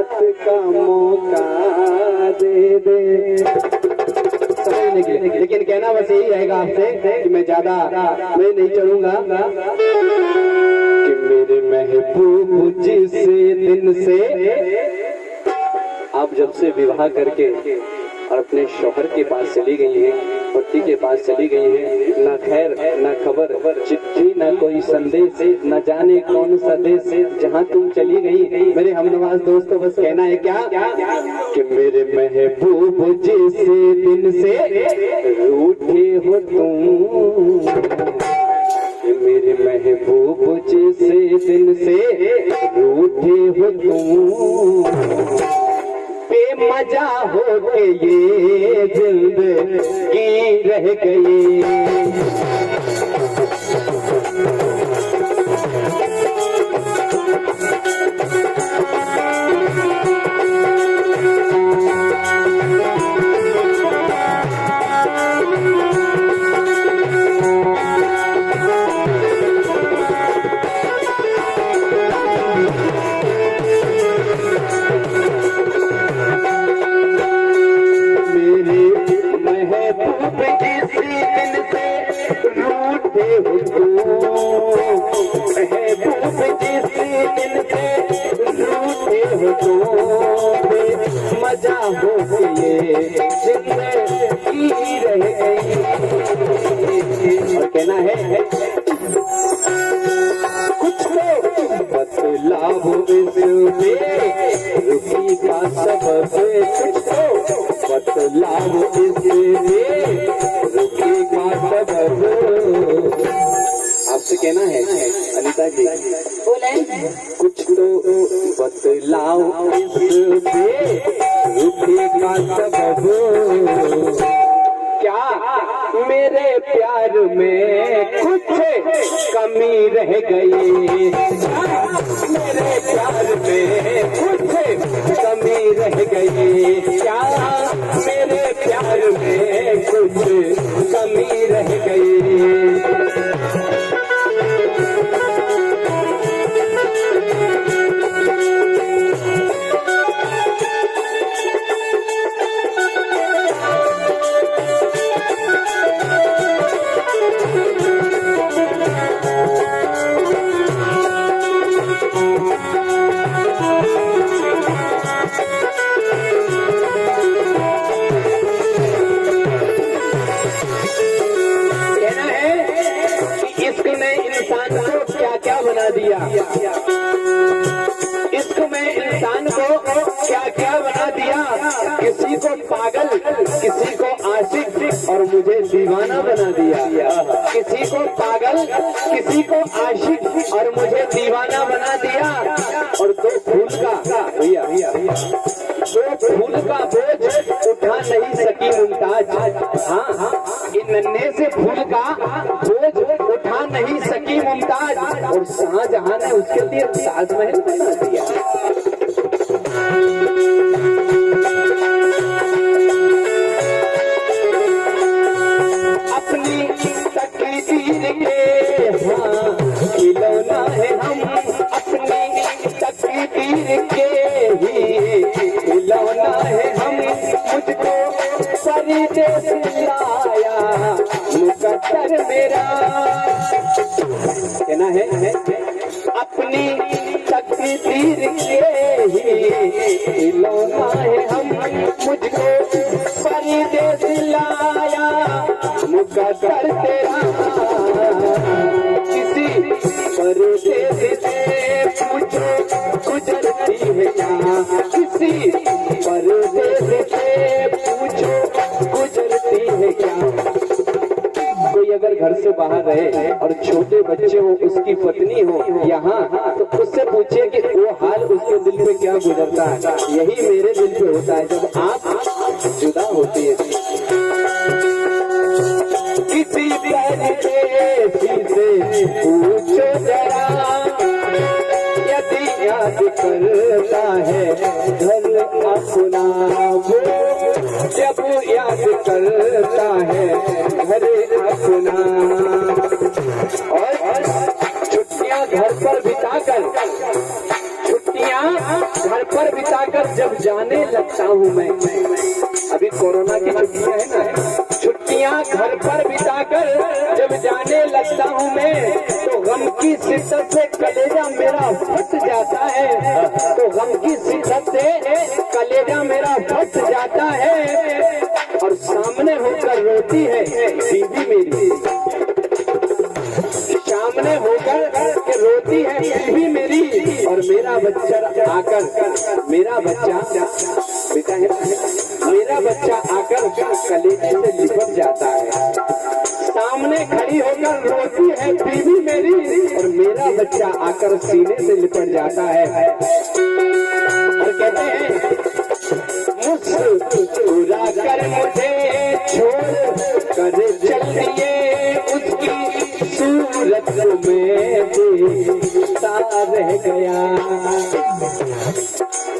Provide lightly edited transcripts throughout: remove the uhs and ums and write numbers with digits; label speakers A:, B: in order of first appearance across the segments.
A: बात का मौका दे दे। समझने के लिए, लेकिन कहना बस यही रहेगा आपसे कि मैं ज्यादा मैं नहीं चढ़ूंगा कि मेरे महबूब जिस दिन से आप जब से विवाह करके और अपने शौहर के पास चली गई हैं, पति के पास चली गई हैं, ना खैर ना खबर, चिट्ठी ना कोई संदेश, न जाने कौन सा देश, जहाँ तुम चली गई मेरे हमनवाज दोस्तों बस कहना है क्या कि मेरे महबूब जिस दिन से रूठे हो तुम, मेरे महबूब जिस दिन से रूठे हो तुम, बेमजा हो के ये जिंदगी रह गई। मजा हो ये जिंदगी रह गई। और कहना है कुछ तो बतलाओ इसमें रुखी का सबब, कुछ तो बतलाओ इसमें रुखी का सबब। आपसे कहना है अनीता जी बोले कुछ तो बतलाओ इसमें रुखी का सबब। क्या मेरे प्यार में कुछ कमी रह गई, मेरे प्यार में कुछ कमी रह गई, क्या मेरे प्यार में कुछ कमी रह गई। बना दिया इश्क में इंसान को क्या क्या बना दिया, किसी को पागल, किसी को आशिक और मुझे दीवाना बना दिया। किसी को पागल, किसी को आशिक और मुझे दीवाना बना दिया। और दो फूल का भैया दो फूल का बोझ उठा नहीं सकी मुमताज। हाँ इन नन्हे से फूल का बोझ उठा नहीं सकी मुमताज, और शाहजहां ने उसके लिए ताजमहल बना दिया। अपनी तकदीर के हाँ खिलौना है हम, अपनी तकदीर के ही खिलौना है हम। मुझको परदेस लाया मुकद्दर मेरा, कहना है अपनी तकदीर के ही खिलौना है हम। मुझको परदेस लाया मुकद्दर तेरा, किसी परदेस से पूछो गुजरती है क्या, किसी परदेस से पूछो गुजरती है क्या। कोई अगर घर से बाहर रहे और छोटे बच्चे हो, उसकी पत्नी हो यहाँ, तो उससे पूछिए कि वो हाल उसके दिल पे क्या गुजरता है। यही मेरे दिल पे होता है जब आप जुदा होती है। किसी परदेसी से पूछो जरा, यदि याद करता है घर अपना वो, जब याद करता है घर अपना। और छुट्टियां घर पर बिताकर, छुट्टियां घर पर बिताकर जब जाने लगता हूँ मैं, अभी कोरोना की छुट्टियां है ना, छुट्टियां घर पर बिताकर जब जाने लगता हूँ मैं, तो गम की शिद्दत से कलेजा मेरा फट जाता है, तो गम की शिद्दत से कलेजा मेरा फट जाता है। और सामने होकर रोती है बीवी मेरी, सामने होकर के रोती है बीवी मेरी, और मेरा बच्चा आकर, मेरा बच्चा बेटा है, मेरा बच्चा आकर कलेजे से लिपट जाता है। सामने खड़ी होकर रोती है बीवी मेरी, और मेरा बच्चा आकर सीने से लिपट जाता है। और कहते हैं मुस्कुरा कर मुझे छोड़ कर चल दिए, उसकी सूरत में देखता रह गया।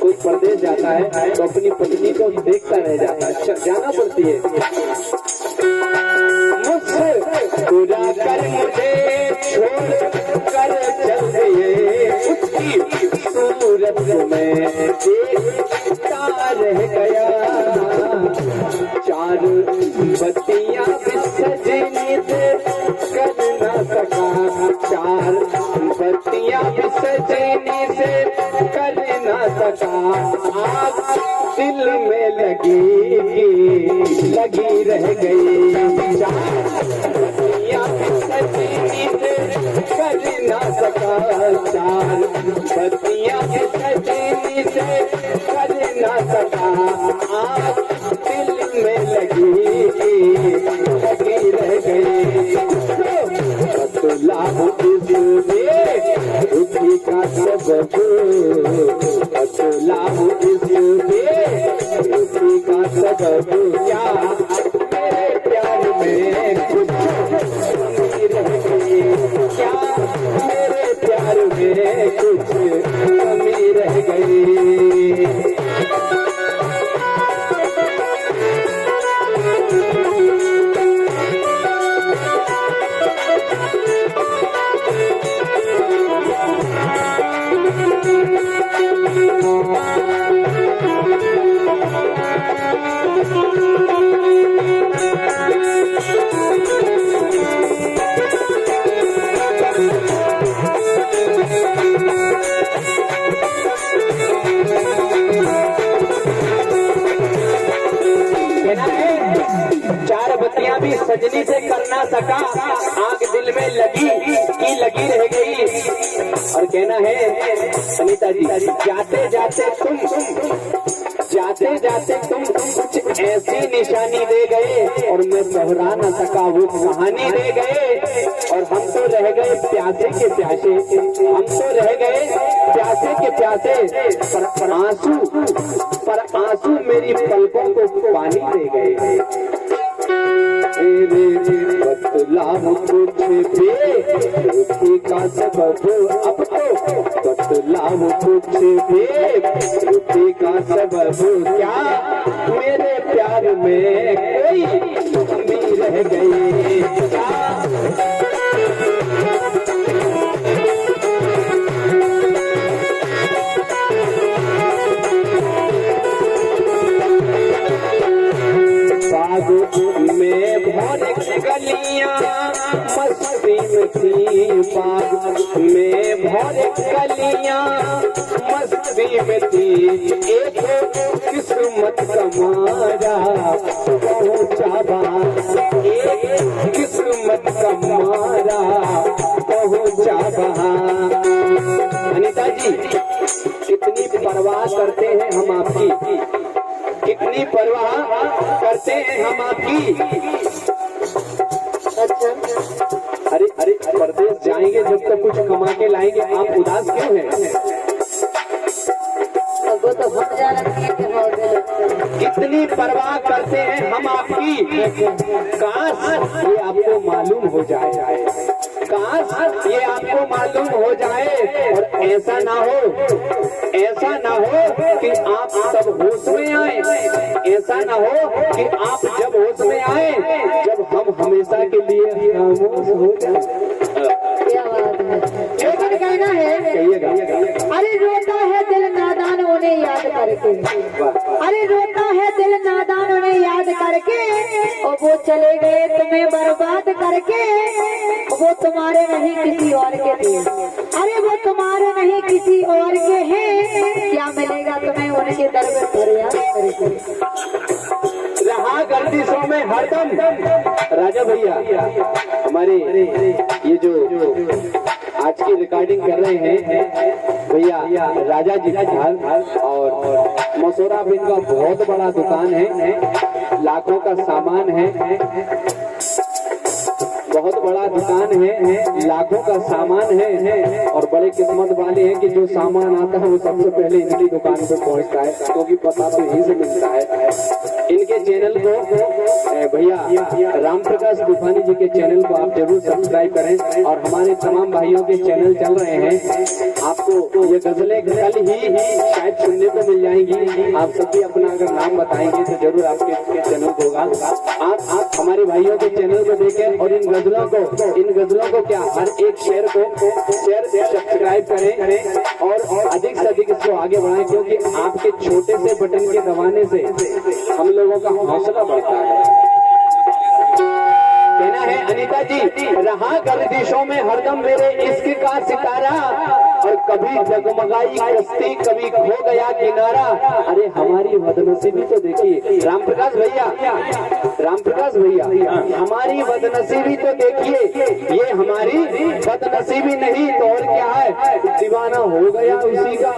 A: कोई परदेश जाता है तो अपनी पत्नी को देखता रह जाता है, जाना पड़ती है। मुस्कुरा कर मुझे छोड़ कर चल दिए, उसकी सूरत में देखता रह गया। चार बत्तियां भी सजनी से कर ना सका, चार बत्तियां भी सजनी से कर ना सका। आग दिल में लगी रह गई, चार बत्तियां भी सजनी से कर ना सका, चार बत्तियां भी सजनी से कर ना सका। आग दिल में लगी रह गई। बतलाओ इसमें दुखी का सबब, बतलाओ इसमें दुखी का सबब, क्या मेरे प्यार में कुछ कमी रह गई, क्या मेरे प्यार में कुछ कमी रह गई। चार बत्तियां भी सजनी से करना सका, आग दिल में लगी रह गई। और कहना है अनीता जी, जाते जाते तुम कुछ ऐसी निशानी दे गए, और मैं दोहरा न सका वो कहानी दे गए। और हम तो रह गए प्यासे के प्यासे, हम तो रह गए प्यासे के प्यासे, पर आंसू मेरी पलकों को पानी दे गए। बतलाओ तुझे दुखी का सबब, अब तो बतलाओ तुझे दुखी का सबब, क्या मेरे प्यार में कोई कमी रह गई, क्या में भर गलियां मस्ती में थी, बाग में भर गलियां मस्ती में थी। एक किस्मत का मारा पहुंचा बाहर, एक किस्मत का मारा पहुंचा बाहर। अनीता जी, कितनी परवाह करते हैं हम आपकी, कितनी परवाह करते हैं हम आपकी। अच्छा, अरे परदेश जाएंगे जब तक कुछ कमा के लाएंगे, आप उदास क्यों हैं? वो तो हम कितनी परवाह करते हैं हम आपकी। काश ये आपको मालूम हो जाए, काश ये आपको मालूम हो जाए। और ऐसा ना हो कि आप सब होश में आए, ऐसा ना हो कि आप जब होश में आए, जब हम हमेशा के लिए खामोश हो जाए। क्या बात है, कहना है, कहिएगा। अरे रोता है दिल नादान
B: करके। अरे रोता है दिल नादान उन्हें याद करके, और वो चले गए तुम्हें बर्बाद करके। वो तुम्हारे नहीं किसी और के थे, अरे वो तुम्हारे नहीं किसी और के हैं। क्या मिलेगा तुम्हें उनके दर में फरियाद करके।
A: रहा गर्दिशों में हरदम। राजा भैया हमारे ये जो आज की रिकॉर्डिंग कर रहे हैं भैया राजा जी और मसूरा बिन का बहुत बड़ा दुकान है, लाखों का सामान है, बहुत बड़ा दुकान है, लाखों का सामान है। और बड़े किस्मत वाले हैं कि जो सामान आता है वो सबसे पहले इनकी दुकान पे पहुंचता है, क्योंकि पता तो यहीं से मिलता है। इनके चैनल को भैया राम प्रकाश तूफानी जी के चैनल को आप जरूर सब्सक्राइब करें, और हमारे तमाम भाइयों के चैनल चल रहे हैं। आपको ये गजलें कल ही शायद सुनने को मिल जाएंगी। आप सभी अपना अगर नाम बताएंगे तो जरूर आपके चैनल को होगा। आप हमारे भाइयों के चैनल को देखें और इन गजलों को क्या हर एक शेयर सब्सक्राइब करें और अधिक से अधिक इसको आगे बढ़ाएं, क्योंकि आपके छोटे से बटन के दबाने से हम लोगों का हौसला बढ़ता है। कहना है अनीता जी, रहा गर्दिशों में हरदम मेरे इश्क का सितारा, और कभी जगमगाई कश्ती कभी खो गया किनारा। अरे हमारी बदनसीबी तो देखिए राम प्रकाश भैया, हमारी बदनसीबी तो देखिए। ये हमारी बदनसीबी नहीं तो और क्या है, दीवाना हो गया उसी का,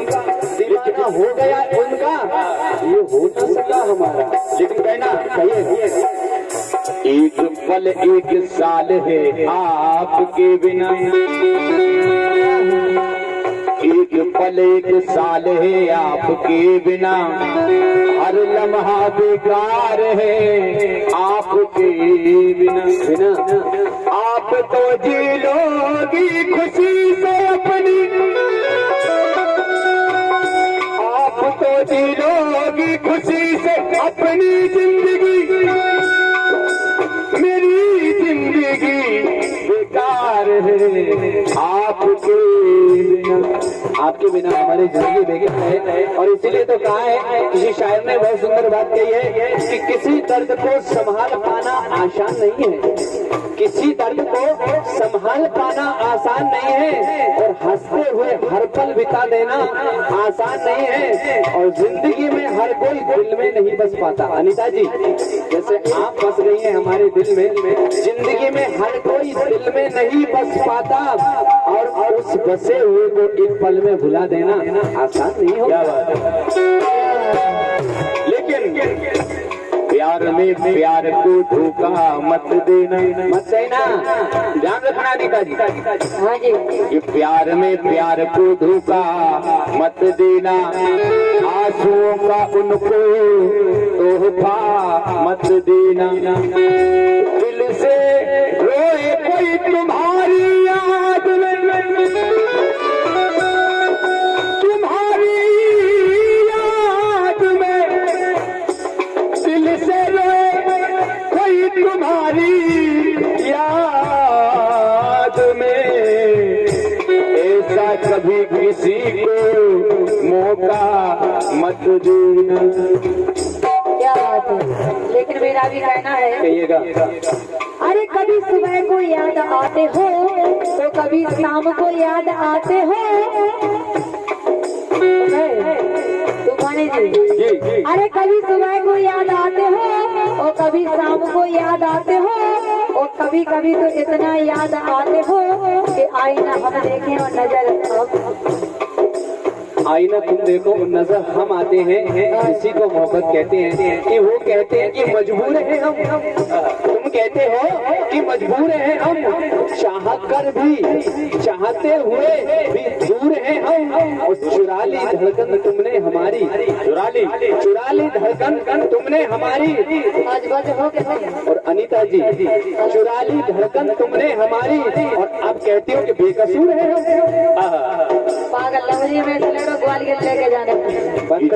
A: दीवाना हो गया उनका, ये हो न सका हमारा। लेकिन कहना कहिए एक पल एक साल है आपके बिना, एक पल एक साल है आपके बिना, हर लम्हा बेकार है आपके बिना। आप तो जी लोगी खुशी से अपनी, आप तो जी लोगी खुशी से अपनी जिंदगी, मेरी जिंदगी बेकार है आपके बिना। आपके बिना हमारी जिंदगी बेकार है। और इसीलिए तो कहा है, किसी शायर ने बहुत सुंदर बात कही है कि किसी दर्द को संभाल पाना आसान नहीं है, किसी दर्द को संभाल पाना आसान नहीं है, और हंसते हुए हर पल बिता देना आसान नहीं है। और जिंदगी में हर कोई दिल में नहीं बस पाता। अनीता जी जैसे आप बस गई हैं हमारे दिल में, जिंदगी में हर कोई दिल में नहीं बस पाता, और उस बसे हुए को एक पल में भुला देना आसान नहीं होगा। लेकिन प्यार में प्यार को धोखा मत देना, ध्यान रखना अनीता जी।
B: हाँ जी,
A: कि प्यार में प्यार को धोखा मत देना, आंसुओं का उनको तोहफा मत देना। दिल से रोए कोई तुम्हारी याद में, तुम्हारी याद में, दिल से रोए कोई तुम्हारी याद में, ऐसा कभी किसी को मौका मत देना।
B: क्या बात है। लेकिन मेरा भी कहना है,
A: कहिएगा।
B: अरे कभी सुबह को याद आते हो तो कभी शाम को याद आते हो। तूफानी जी, अरे कभी सुबह को याद आते हो और कभी शाम को याद आते हो, और कभी कभी तो इतना याद आते हो कि आईना हम देखें और नजर
A: आईना तुम देखो नजर हम आते हैं। इसी को मोहब्बत कहते हैं कि वो कहते हैं कि मजबूर हैं हम, तुम कहते हो कि मजबूर हैं हम, चाह कर भी चाहते हुए भी दूर हैं हम। और चुरा ली धड़कन तुमने हमारी, चुरा ली धड़कन तुमने हमारी। और अनीता जी चुरा ली धड़कन तुमने हमारी, और अब कहते हो कि बेकसूर है हम।
B: पागल लवरी में ग्वालियर लेके जाने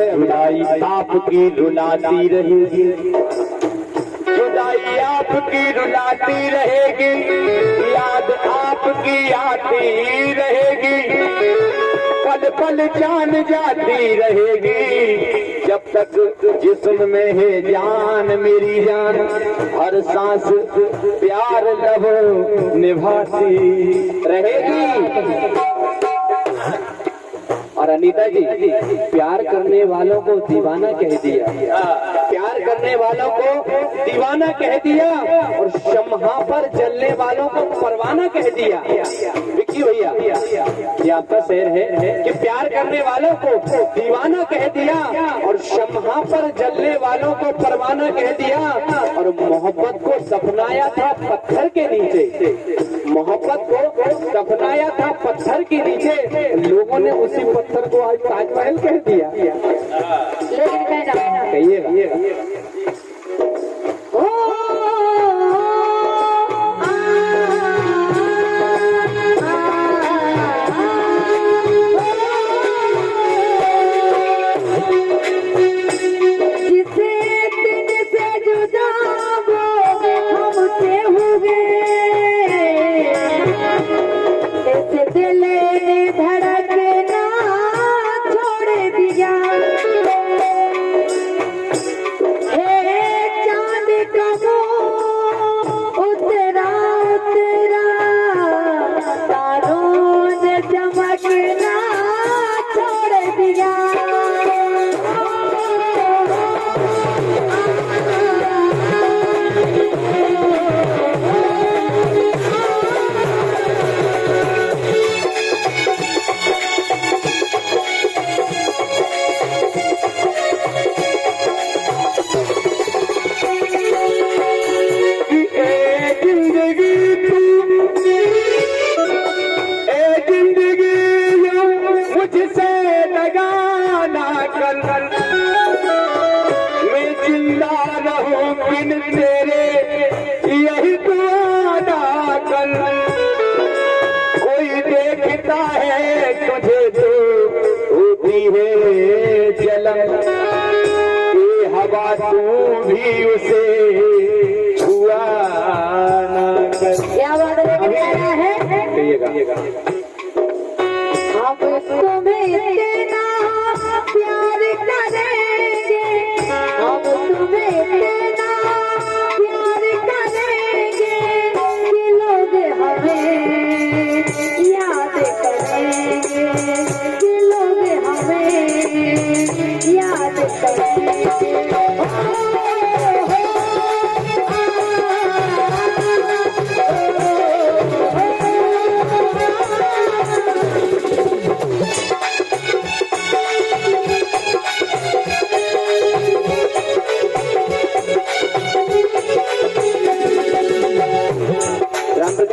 A: जुदाई आपकी रुलाती रहेगी, जुदाई आपकी रुलाती रहेगी, याद आपकी आती रहेगी, पल पल जान जाती रहेगी। जब तक जिस्म में है जान मेरी जान, हर सांस प्यार लब निभाती रहेगी। और अनीता जी, प्यार करने वालों को दीवाना कह दिया, प्यार करने वालों को दीवाना कह दिया, और शम्हा पर जलने वालों को परवाना कह दिया। विक्की भैया, ये आपका शेर है कि प्यार करने वालों को दीवाना कह दिया और शम्हा पर जलने वालों को परवाना कह दिया, और मोहब्बत को दफनाया था पत्थर के नीचे, मोहब्बत को दफनाया था पत्थर के नीचे, लोगों ने उसी पत्थर को आज ताजमहल कह दिया।
B: लेकिन
A: कहिए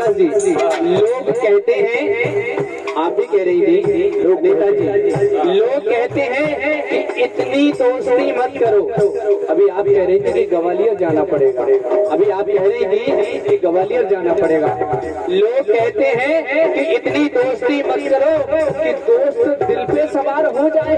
A: लोग कहते हैं, आप भी कह रही थी लोग, नेताजी, लोग कहते हैं कि इतनी दोस्ती मत करो। अभी आप कह रही थी कि ग्वालियर जाना पड़ेगा, अभी आप कह रही थी कि ग्वालियर जाना पड़ेगा। लोग कहते हैं कि इतनी दोस्ती मत करो कि दोस्त दिल पे सवार हो जाए।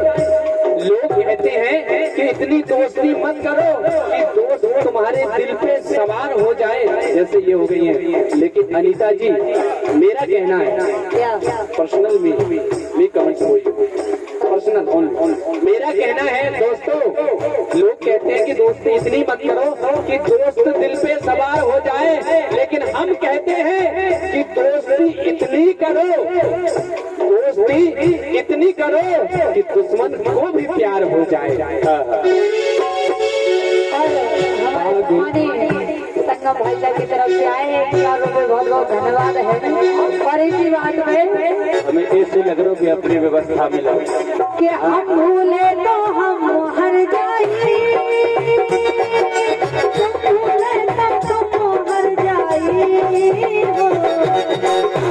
A: लोग कहते हैं कि इतनी दोस्ती मत करो कि दोस्त तुम्हारे दिल पे सवार हो जाए, जैसे ये हो गई है। लेकिन अनीता जी, मेरा कहना है पर्सनल में कमेंट हो, पर्सनल मेरा कहना है दोस्तों, लोग कहते हैं कि दोस्ती इतनी मत करो कि दोस्त दिल पे सवार हो जाए, लेकिन हम कहते हैं कि दोस्ती इतनी करो, दोस्ती इतनी करो कि दुश्मन को भी प्यार हो जाए।
B: संगम भाई की तरफ से आए हैं, 1 लाख रुपए बहुत बहुत धन्यवाद है। और इसी बात में
A: हमें ऐसे लग रहा कि अपनी व्यवस्था मिला
B: कि हम भूले तो हम हर जाए, तुम भूले तो तुम हर जाए,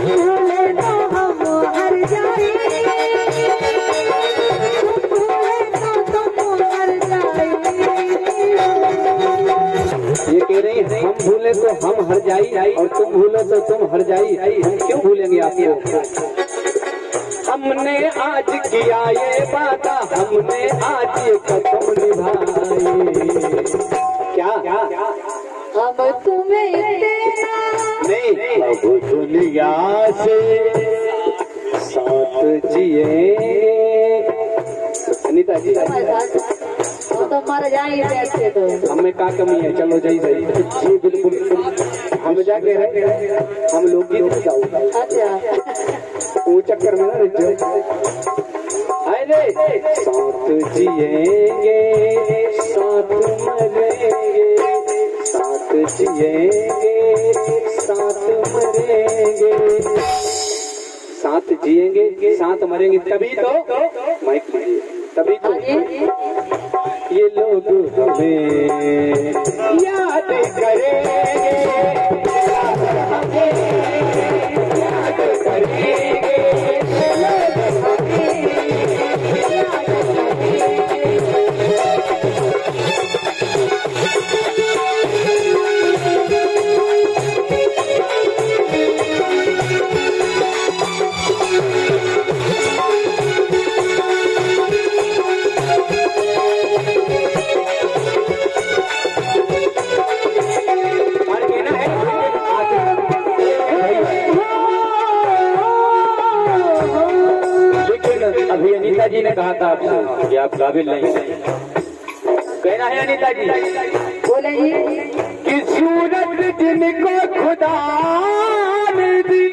B: भूले तो हम हर जाए, तुम भूले तो तुम हर जाए।
A: ये कह रही है हम भूले तो हम हर जाई और तुम भूलो तो तुम हर जाई। हम क्यों भूलेंगे आपको? हमने आज किया ये वादा, हमने आज ये कसम निभाई। क्या
B: हम तुम्हें
A: नहीं, अब दुनिया से साथ जिए। अनीता अनीता जी
B: वो तो मर जाएंगे अच्छे तो।
A: हमें का कमी है, चलो जय सही जी बिल्कुल हम जाके रहे हम लोग की
B: अच्छा
A: वो चक्कर में ना रह अरे साथ जिएंगे साथ मरेंगे, साथ जिएंगे साथ मरेंगे, साथ जिएंगे साथ मरेंगे, तभी तो माइक लीजिए, तभी तो ये लोग हमें याद करेंगे, याद करेंगे। अभी अनीता जी ने कहा था आपसे कि आप काबिल नहीं हैं, कहना है अनीता जी
B: बोले जी
A: कि सूरत जिनको खुदा ने दी,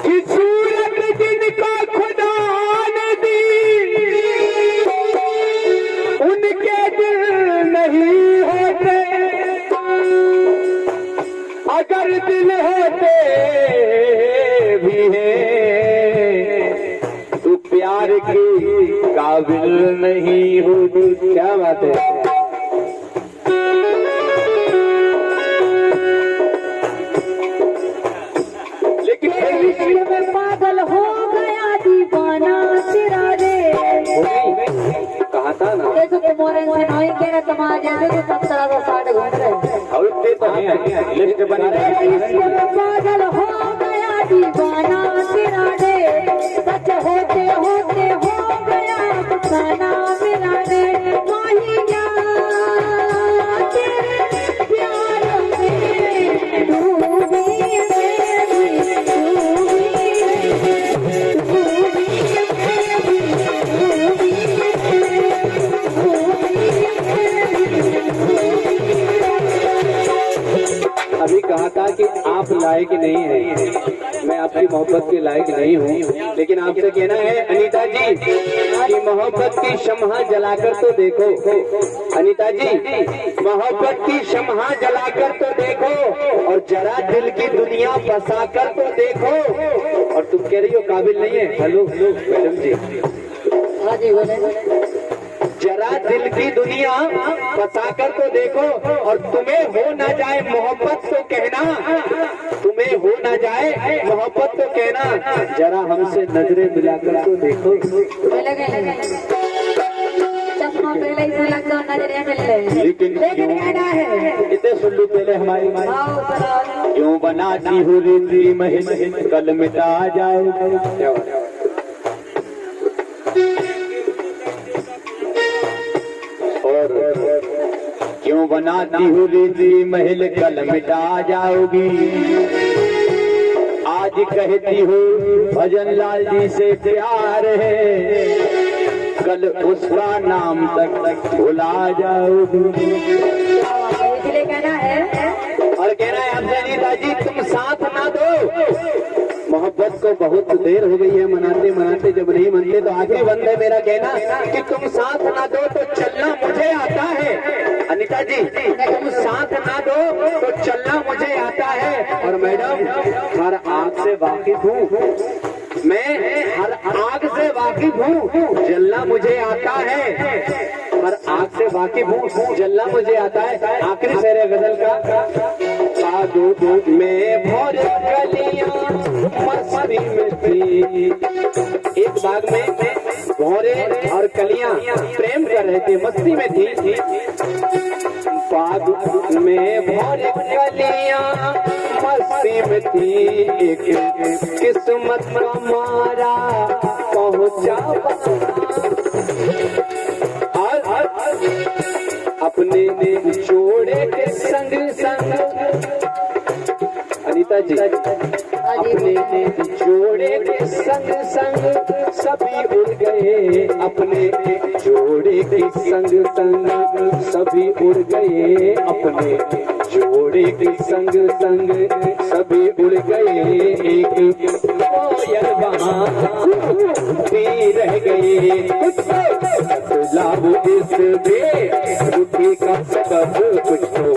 A: कि सूरत जिनको खुदा ने दी, उनके दिल नहीं होते, अगर दिल होते भी है तो प्यार के काबिल नहीं होती। क्या बात है, लेकिन
B: विश्व में पागल हो गया दीवाना तेरा रे।
A: कहा था ना
B: देखो तुम्हारे से नहीं कहना तुम्हारे जैसे तो 70-60 घूम रहे
A: और इतने तो हैं लिस्ट बनी
B: विश्व में पागल हो गया दीवाना तेरा रे, सच होते होते हो गया फसाना मेरा रे, माहिया तेरे प्यार में डूबी
A: अभी कहा था कि आप लायक नहीं हैं, मैं आपकी मोहब्बत के लायक नहीं हूँ, लेकिन आपसे कहना है अनीता जी कि मोहब्बत की शम्हा जलाकर तो देखो, अनीता जी मोहब्बत की शम्हा जलाकर तो देखो, और जरा दिल की दुनिया बसाकर तो देखो। और तुम कह रही हो काबिल नहीं है, हेलो मैडम जी,
B: हाँ जी बोले
A: जरा दिल की दुनिया फंसाकर तो देखो, और तुम्हें हो ना जाए मोहब्बत तो कहना, तुम्हें हो ना जाए मोहब्बत तो कहना, जरा हमसे नजरें मिलाकर तो देखो।
B: चश्मा पहले ही लगता नजरें मिल रहे,
A: लेकिन
B: कहना है
A: इतने सुल्लू पहले हमारी माई क्यों बनाती हो रीति महल कल मिटा जाए, और क्यों बनाती हो रीति महल कल मिटा जाओगी, आज कहती हो भजन लाल जी से प्यार है, कल उसका नाम तक भुला जाओगी।
B: इसलिए कहना है,
A: और कहना है हमसे अनीता जी तुम साथ ना दो, मोहब्बत को बहुत देर हो गई है मनाते मनाते, जब नहीं मनते तो आगे बंद है मेरा कहना कि तुम साथ ना दो तो चलना मुझे आता है, अनीता जी तुम साथ ना दो तो चलना मुझे आता है। और मैडम हर आग से वाकिफ हूँ, मैं हर आग से वाकिफ हूँ, जलना मुझे आता है, हर आग से वाकिफ हूँ, जलना मुझे आता है। आखिरी शेर है गजल का, में भोर कलियां मस्ती में थी, एक बाग में भौरे और कलियां प्रेम कर रहे थे, मस्ती में थी, बाग में भौरे कलियां मस्ती में थी, एक किस्मत का मारा पहुंचा और अपने जोड़े के संग संग, अनीता जी अपने जोड़े के संग संग सभी उड़ गए अपने जोड़े के संग संग, सभी उड़ गए अपने जोड़े के संग संग, सभी उड़ गए एक कोयल वहाँ भी रह गए। बतलाओ इस बेरुखी का सबब, कुछ तो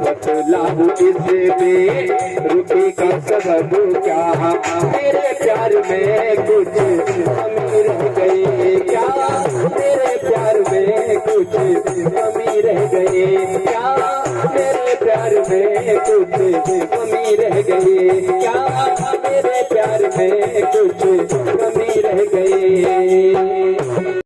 A: बतलाओ इस बेरुखी का सबब, क्या मेरे प्यार में कुछ कमी रह गई, क्या मेरे प्यार में कुछ कमी रह गई, क्या मेरे प्यार में कुछ कमी रह गई, क्या मेरे प्यार में कुछ कमी रह गई।